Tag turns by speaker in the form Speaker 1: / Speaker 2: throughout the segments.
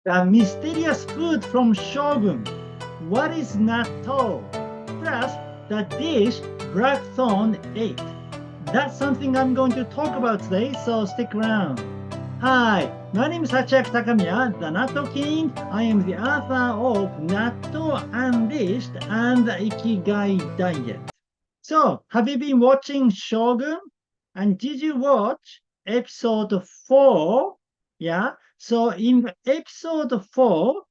Speaker 1: The mysterious food from Shogun. What is natto? Plus, the dish Blackthorne ate. That's something I'm going to talk about today, so stick around. Hi, my name is Hachiaki Takamiya, the Natto King. I am the author of Natto Unleashed and the Ikigai Diet. So, have you been watching Shogun? And did you watch episode 4? Yeah. So, in episode 4,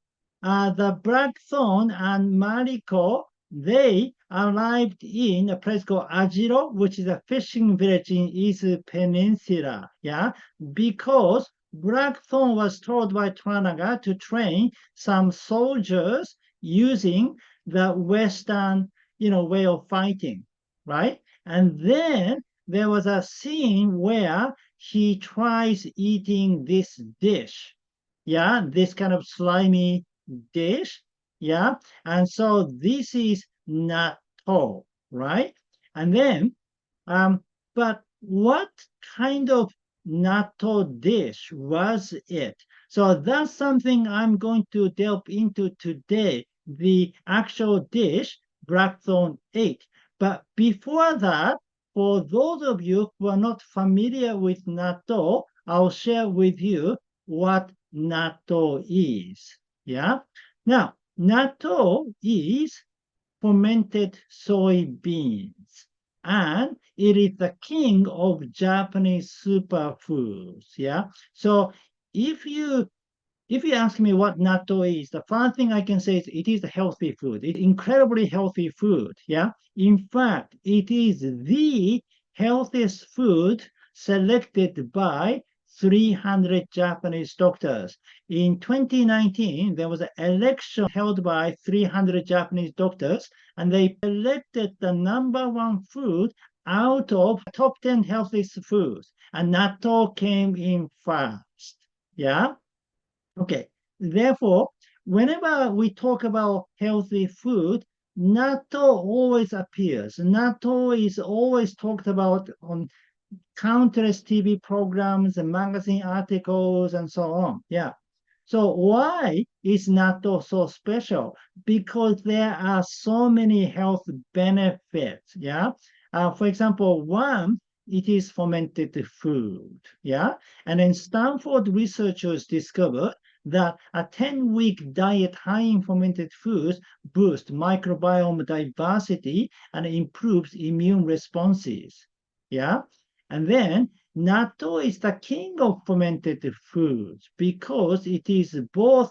Speaker 1: the Blackthorn and Mariko, they arrived in a place called Ajiro, which is a fishing village in East Peninsula. Yeah. Because Blackthorn was told by Toranaga to train some soldiers using the Western, way of fighting, right? And then there was a scene where he tries eating this dish, yeah, this kind of slimy dish, yeah. And so this is natto, right? And then, but what kind of natto dish was it? So that's something I'm going to delve into today, the actual dish Blackthorne ate. But before that, for those of you who are not familiar with natto, I'll share with you what natto is. Yeah. Now, natto is fermented soybeans, and it is the king of Japanese superfoods. Yeah. So if you if you ask me what natto is, the first thing I can say is it is a healthy food. It's incredibly healthy food. Yeah. In fact, it is the healthiest food selected by 300 Japanese doctors. In 2019, there was an election held by 300 Japanese doctors, and they selected the number one food out of top 10 healthiest foods, and natto came in first. Yeah. Okay. Therefore, whenever we talk about healthy food, natto always appears. Natto is always talked about on countless TV programs and magazine articles and so on. Yeah. So why is natto so special? Because there are so many health benefits. Yeah. For example, one, it is fermented food. Yeah. And then Stanford researchers discovered that a 10-week diet high in fermented foods boosts microbiome diversity and improves immune responses. Yeah. And then natto is the king of fermented foods because it is both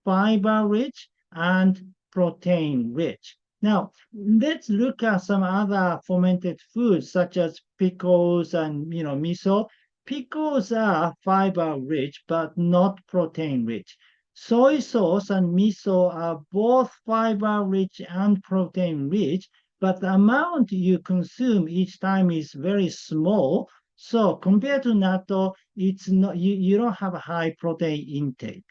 Speaker 1: fiber rich and protein rich. Now, let's look at some other fermented foods such as pickles and miso. Pickles are fiber rich but not protein rich. Soy sauce and miso are both fiber rich and protein rich, but the amount you consume each time is very small. So compared to natto, it's not you don't have a high protein intake.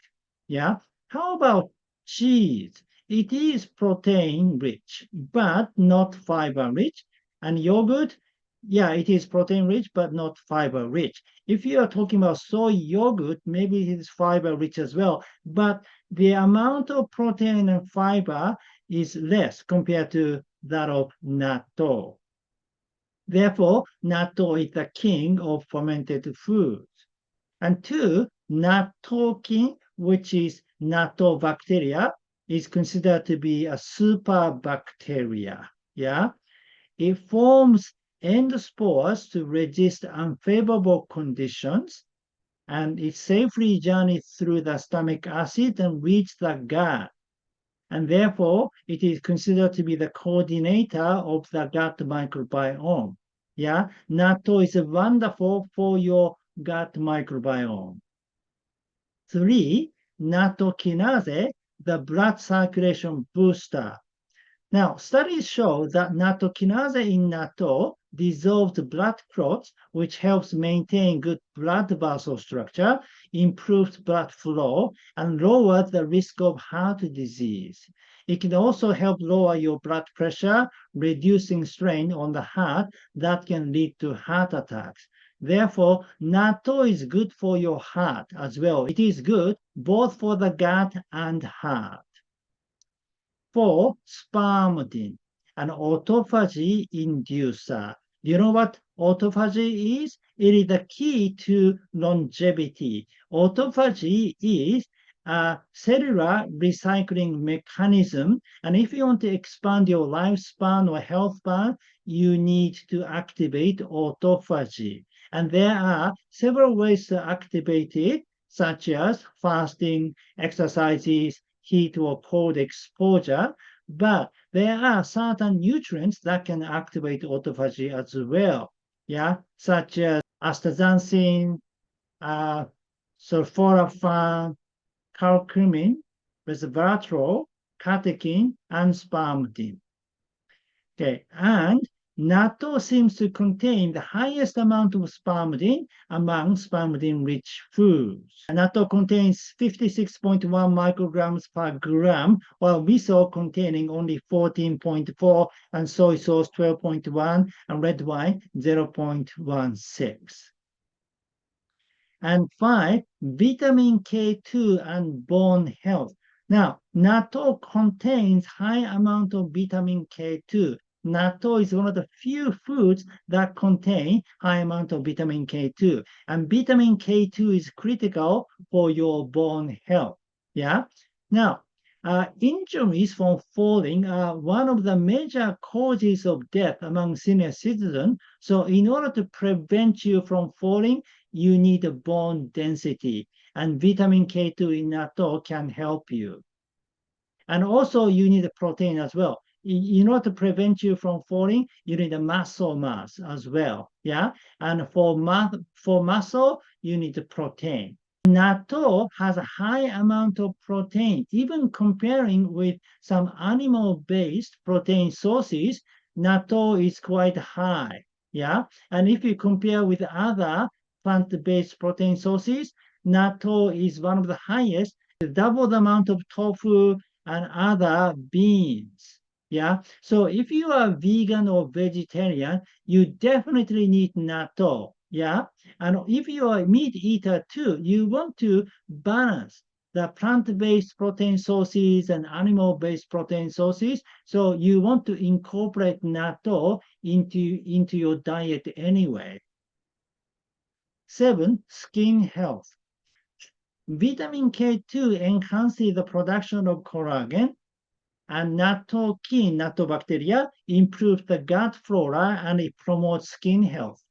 Speaker 1: Yeah. How about cheese? It is protein rich, but not fiber rich. And yogurt, yeah, it is protein rich, but not fiber rich. If you are talking about soy yogurt, maybe it is fiber rich as well, but the amount of protein and fiber is less compared to that of natto. Therefore, natto is the king of fermented foods. And two, nattokin, which is natto bacteria, is considered to be a super bacteria. Yeah, it forms endospores to resist unfavorable conditions, and it safely journeys through the stomach acid and reaches the gut. And therefore, it is considered to be the coordinator of the gut microbiome. Yeah, natto is wonderful for your gut microbiome. Three, natto kinase, the blood circulation booster. Now, studies show that natto kinase in natto dissolves blood clots, which helps maintain good blood vessel structure, improves blood flow, and lowers the risk of heart disease. It can also help lower your blood pressure, reducing strain on the heart that can lead to heart attacks. Therefore, natto is good for your heart as well. It is good both for the gut and heart. 4. Spermidine, an autophagy inducer. Do you know what autophagy is? It is the key to longevity. Autophagy is a cellular recycling mechanism, and if you want to expand your lifespan or health span, you need to activate autophagy. And there are several ways to activate it, such as fasting, exercises, heat or cold exposure, but there are certain nutrients that can activate autophagy as well, yeah, such as astaxanthin, sulforaphane, curcumin, resveratrol, catechin, and spermidine. Okay, and natto seems to contain the highest amount of spermidine among spermidine-rich foods. Natto contains 56.1 micrograms per gram, while miso containing only 14.4, and soy sauce 12.1, and red wine 0.16. And 5, vitamin K2 and bone health. Now, natto contains high amount of vitamin K2. Natto is one of the few foods that contain high amount of vitamin K2. And vitamin K2 is critical for your bone health. Yeah. Now, injuries from falling are one of the major causes of death among senior citizens. So in order to prevent you from falling, you need a bone density. And vitamin K2 in natto can help you. And also you need a protein as well. In order to prevent you from falling, you need a muscle mass as well. Yeah. And for muscle, you need a protein. Natto has a high amount of protein. Even comparing with some animal-based protein sources, natto is quite high. Yeah. And if you compare with other plant-based protein sources, natto is one of the highest, double the amount of tofu and other beans. Yeah. So if you are vegan or vegetarian, you definitely need natto. Yeah. And if you are a meat eater too, you want to balance the plant-based protein sources and animal-based protein sources. So you want to incorporate natto into your diet anyway. 7, skin health. Vitamin K2 enhances the production of collagen, and nattokin, nattobacteria, improves the gut flora and it promotes skin health.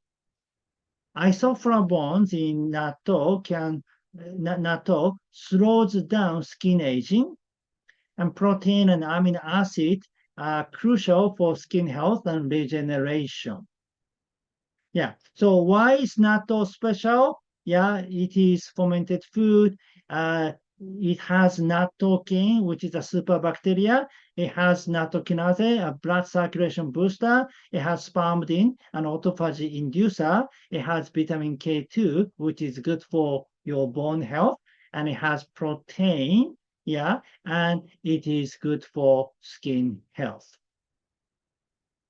Speaker 1: Isoflavones in natto slows down skin aging, and protein and amino acid are crucial for skin health and regeneration. Yeah, so why is natto special? Yeah, it is fermented food. It has nattokin, which is a superbacteria. It has nattokinase, a blood circulation booster. It has spermidine, an autophagy inducer. It has vitamin K2, which is good for your bone health. And it has protein, yeah, and it is good for skin health.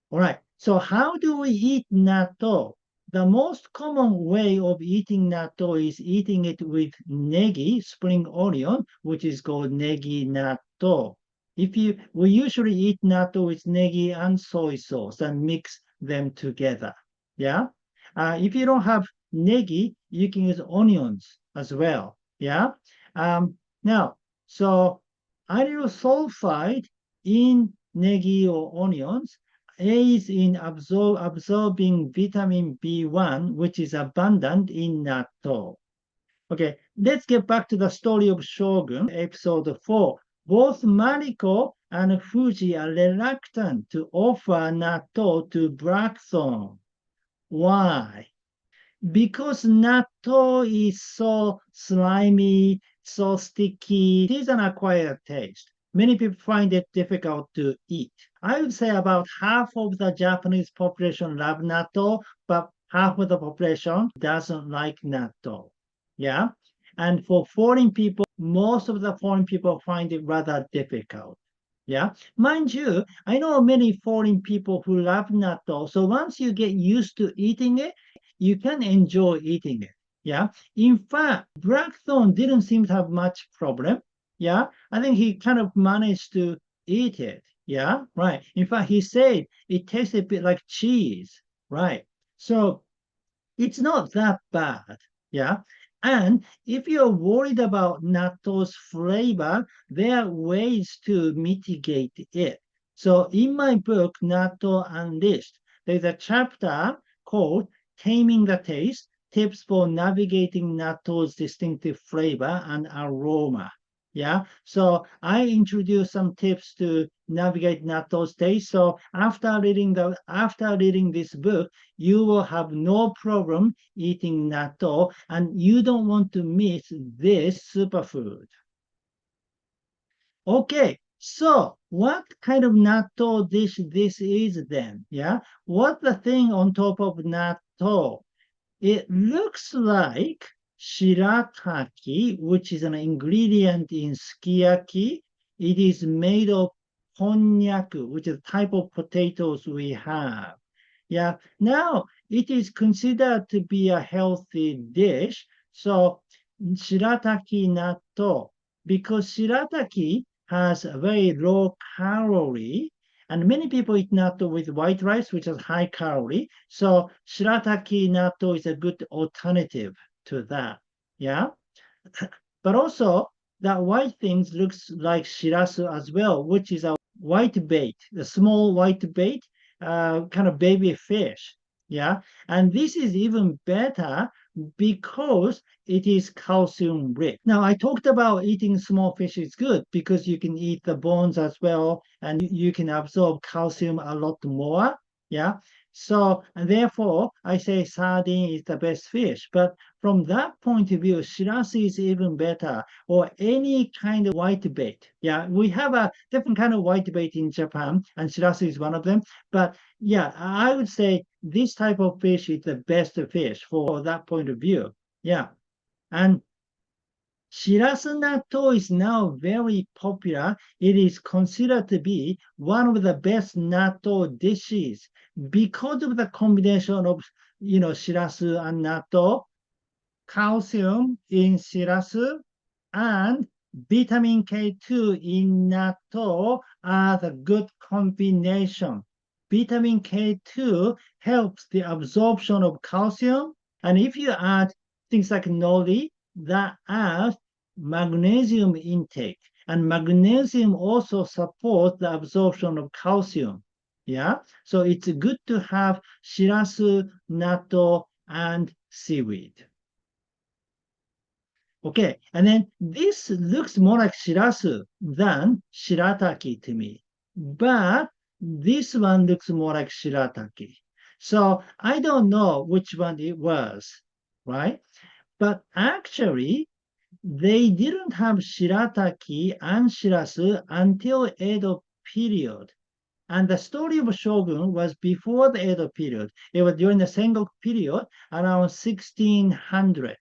Speaker 1: All right, so how do we eat natto? The most common way of eating natto is eating it with negi, spring onion, which is called negi natto. We usually eat natto with negi and soy sauce and mix them together. Yeah. If you don't have negi, you can use onions as well. Yeah. Now, so aryl sulfide in negi or onions aids in absorbing vitamin B1, which is abundant in natto. Okay, let's get back to the story of Shogun, episode 4. Both Mariko and Fuji are reluctant to offer natto to Blackthorne. Why? Because natto is so slimy, so sticky. It is an acquired taste. Many people find it difficult to eat. I would say about half of the Japanese population love natto, but half of the population doesn't like natto. Yeah. And for foreign people, most of the foreign people find it rather difficult. Yeah. Mind you, I know many foreign people who love natto. So once you get used to eating it, you can enjoy eating it. Yeah. In fact, Blackthorne didn't seem to have much problem. Yeah. I think he kind of managed to eat it. Yeah. Right. In fact, he said it tastes a bit like cheese. Right. So it's not that bad. Yeah. And if you're worried about natto's flavor, there are ways to mitigate it. So in my book, Natto Unleashed, there's a chapter called Taming the Taste, Tips for Navigating Natto's Distinctive Flavor and Aroma. Yeah, so I introduced some tips to navigate natto's taste. So after reading this book, you will have no problem eating natto, and you don't want to miss this superfood. Okay, so what kind of natto dish this is then? Yeah, what's the thing on top of natto? It looks like shirataki, which is an ingredient in sukiyaki. It is made of konnyaku, which is a type of potatoes we have. Yeah, now it is considered to be a healthy dish. So shirataki natto, because shirataki has a very low calorie, and many people eat natto with white rice, which is high calorie. So shirataki natto is a good alternative to that. Yeah. But also that white things looks like shirasu as well, which is a white bait, a small white bait, kind of baby fish. Yeah. And this is even better because it is calcium rich. Now, I talked about eating small fish is good because you can eat the bones as well and you can absorb calcium a lot more. Yeah. So, and therefore, I say sardine is the best fish. But from that point of view, shirasu is even better, or any kind of white bait. Yeah, we have a different kind of white bait in Japan, and shirasu is one of them. But yeah, I would say this type of fish is the best fish for that point of view. Yeah. And Shirasu natto is now very popular. It is considered to be one of the best natto dishes because of the combination of, shirasu and natto, calcium in shirasu, and vitamin K2 in natto are the good combination. Vitamin K2 helps the absorption of calcium, and if you add things like nori, that adds magnesium intake, and magnesium also supports the absorption of calcium. Yeah, so it's good to have shirasu, natto, and seaweed. Okay, and then this looks more like shirasu than shirataki to me, but this one looks more like shirataki. So I don't know which one it was, right? But actually, they didn't have shirataki and shirasu until Edo period. And the story of Shogun was before the Edo period. It was during the Sengoku period around 1600.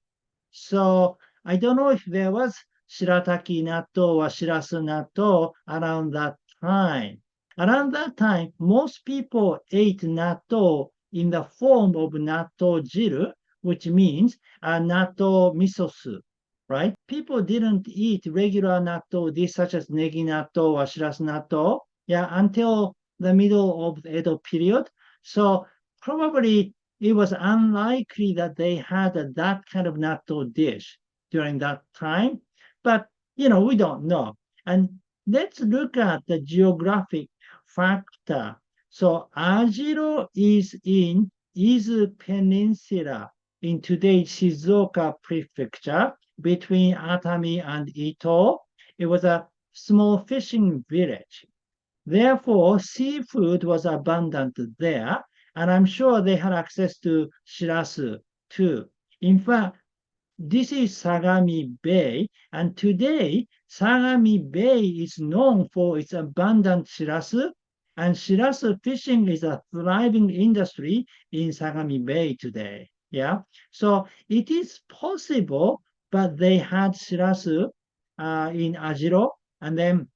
Speaker 1: So I don't know if there was shirataki natto or shirasu natto around that time. Around that time, most people ate natto in the form of natto jiru, which means a natto miso soup, right? People didn't eat regular natto dish such as negi natto or shirasu natto, yeah, until the middle of the Edo period. So probably it was unlikely that they had that kind of natto dish during that time. But, we don't know. And let's look at the geographic factor. So Ajiro is in Izu Peninsula in today's Shizuoka prefecture between Atami and Ito. It was a small fishing village. Therefore, seafood was abundant there, and I'm sure they had access to shirasu too. In fact, this is Sagami Bay, and today Sagami Bay is known for its abundant shirasu, and shirasu fishing is a thriving industry in Sagami Bay today. Yeah, so it is possible, but they had shirasu in Ajiro, and then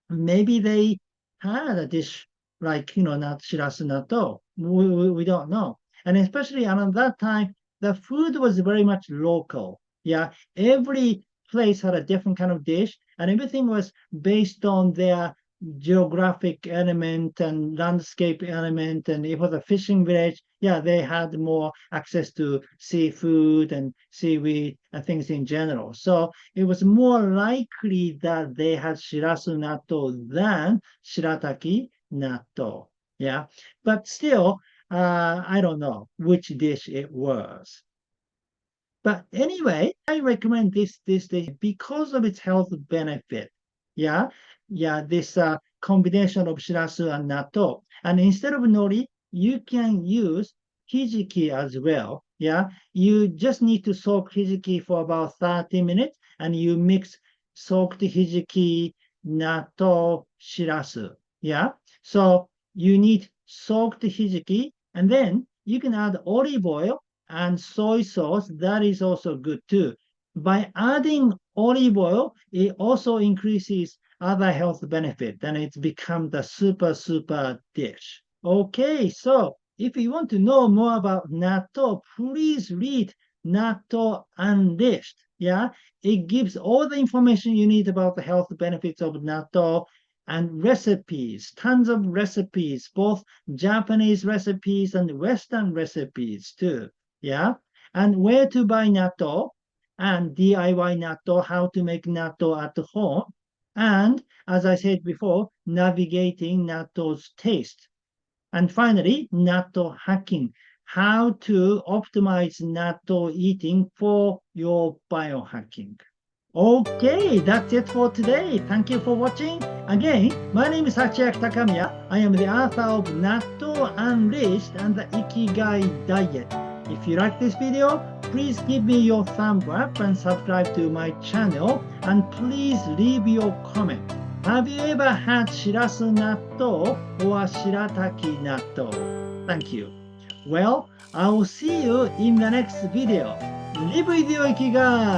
Speaker 1: maybe they had a dish like, not shirasu natto. We don't know. And especially around that time, the food was very much local. Yeah, every place had a different kind of dish, and everything was based on their geographic element and landscape element. And if it was a fishing village, yeah, they had more access to seafood and seaweed and things in general. So it was more likely that they had shirasu natto than shirataki natto. Yeah, but still, I don't know which dish it was. But anyway, I recommend this dish because of its health benefit. Yeah, yeah, this combination of shirasu and natto. And instead of nori, you can use hijiki as well. Yeah, you just need to soak hijiki for about 30 minutes, and you mix soaked hijiki, natto, shirasu. Yeah, so you need soaked hijiki, and then you can add olive oil and soy sauce. That is also good too. By adding olive oil, it also increases other health benefit, and it's become the super dish. Okay, so if you want to know more about natto, please read Natto Unleashed. Yeah, it gives all the information you need about the health benefits of natto and recipes, tons of recipes, both Japanese recipes and Western recipes too. Yeah, and where to buy natto and DIY natto, how to make natto at home, and as I said before, navigating natto's taste. And finally, natto hacking, how to optimize natto eating for your biohacking. Okay, that's it for today. Thank you for watching. Again, my name is Hachiaki Takamiya. I am the author of Natto Unleashed and the Ikigai Diet. If you like this video, please give me your thumb up and subscribe to my channel. And please leave your comment. Have you ever had shirasu natto or shirataki natto? Thank you. Well, I will see you in the next video. Live with your Ikigai!